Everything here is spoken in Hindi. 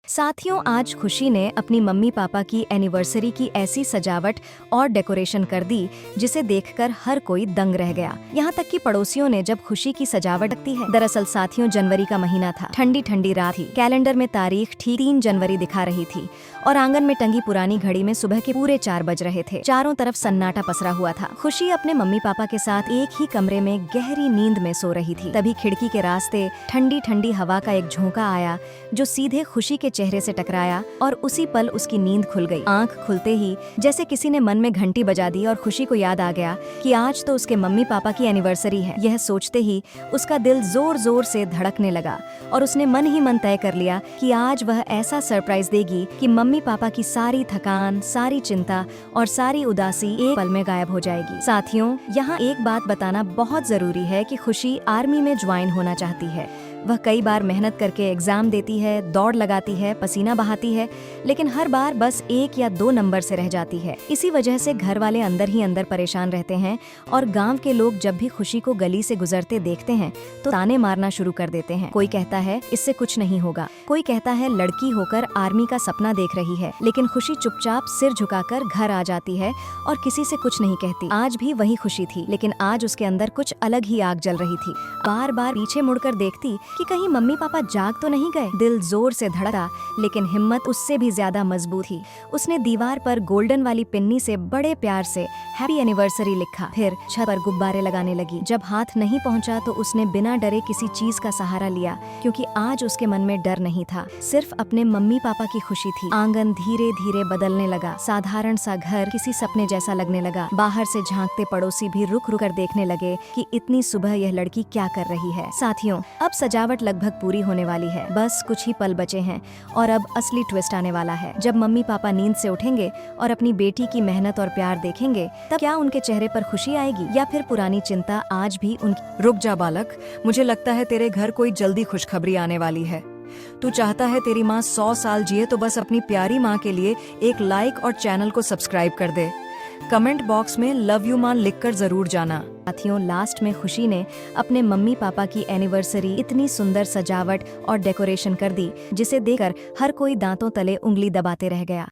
साथियों, आज खुशी ने अपनी मम्मी पापा की एनिवर्सरी की ऐसी सजावट और डेकोरेशन कर दी जिसे देखकर हर कोई दंग रह गया। यहाँ तक कि पड़ोसियों ने जब खुशी की सजावट की है। दरअसल साथियों, जनवरी का महीना था, ठंडी ठंडी रात थी। कैलेंडर में तारीख ठीक 3 जनवरी दिखा रही थी और आंगन में टंगी पुरानी घड़ी में सुबह के पूरे 4 बज रहे थे। चारों तरफ सन्नाटा पसरा हुआ था। खुशी अपने मम्मी पापा के साथ एक ही कमरे में गहरी नींद में सो रही थी। तभी खिड़की के रास्ते ठंडी ठंडी हवा का एक झोंका आया जो सीधे खुशी के चेहरे से टकराया और उसी पल उसकी नींद खुल गई। आंख खुलते ही जैसे किसी ने मन में घंटी बजा दी और खुशी को याद आ गया कि आज तो उसके मम्मी पापा की एनिवर्सरी है। यह सोचते ही उसका दिल जोर जोर से धड़कने लगा और उसने मन ही मन तय कर लिया कि आज वह ऐसा सरप्राइज देगी कि मम्मी पापा की सारी थकान, सारी चिंता और सारी उदासी एक पल में गायब हो जाएगी। साथियों, यहाँ एक बात बताना बहुत जरूरी है कि खुशी आर्मी में ज्वाइन होना चाहती है। वह कई बार मेहनत करके एग्जाम देती है, दौड़ लगाती है, पसीना बहाती है, लेकिन हर बार बस 1 या 2 नंबर से रह जाती है। इसी वजह से घर वाले अंदर ही अंदर परेशान रहते हैं और गांव के लोग जब भी खुशी को गली से गुजरते देखते हैं तो ताने मारना शुरू कर देते हैं। कोई कहता है इससे कुछ नहीं होगा, कोई कहता है लड़की होकर आर्मी का सपना देख रही है, लेकिन खुशी चुपचाप सिर झुकाकर घर आ जाती है और किसी से कुछ नहीं कहती। आज भी वही खुशी थी, लेकिन आज उसके अंदर कुछ अलग ही आग जल रही थी। बार बार पीछे मुड़कर देखती कि कहीं मम्मी पापा जाग तो नहीं गए। दिल जोर से धड़का, लेकिन हिम्मत उससे भी ज्यादा मजबूत थी। उसने दीवार पर गोल्डन वाली पिन्नी से बड़े प्यार से हैप्पी एनिवर्सरी लिखा। फिर छत पर गुब्बारे लगाने लगी। जब हाथ नहीं पहुंचा तो उसने बिना डरे किसी चीज का सहारा लिया, क्योंकि आज उसके मन में डर नहीं था, सिर्फ अपने मम्मी पापा की खुशी थी। आंगन धीरे धीरे बदलने लगा। साधारण सा घर किसी सपने जैसा लगने लगा। बाहर से झांकते पड़ोसी भी रुक रुक कर देखने लगे कि इतनी सुबह यह लड़की क्या कर रही है। साथियों, अब सजावट लगभग पूरी होने वाली है। बस कुछ ही पल बचे हैं और अब असली ट्विस्ट आने वाला है। जब मम्मी पापा नींद से उठेंगे और अपनी बेटी की मेहनत और प्यार देखेंगे, तब क्या उनके चेहरे पर खुशी आएगी या फिर पुरानी चिंता आज भी उनकी। रुक जा बालक, मुझे लगता है तेरे घर कोई जल्दी खुशखबरी आने वाली है। तू चाहता है तेरी माँ 100 साल जिए, तो बस अपनी प्यारी माँ के लिए एक लाइक और चैनल को सब्सक्राइब कर दे। कमेंट बॉक्स में लव यू माँ लिखकर जरूर जाना। साथियों, लास्ट में खुशी ने अपने मम्मी पापा की एनिवर्सरी इतनी सुंदर सजावट और डेकोरेशन कर दी जिसे देखकर हर कोई दांतों तले उंगली दबाते रह गया।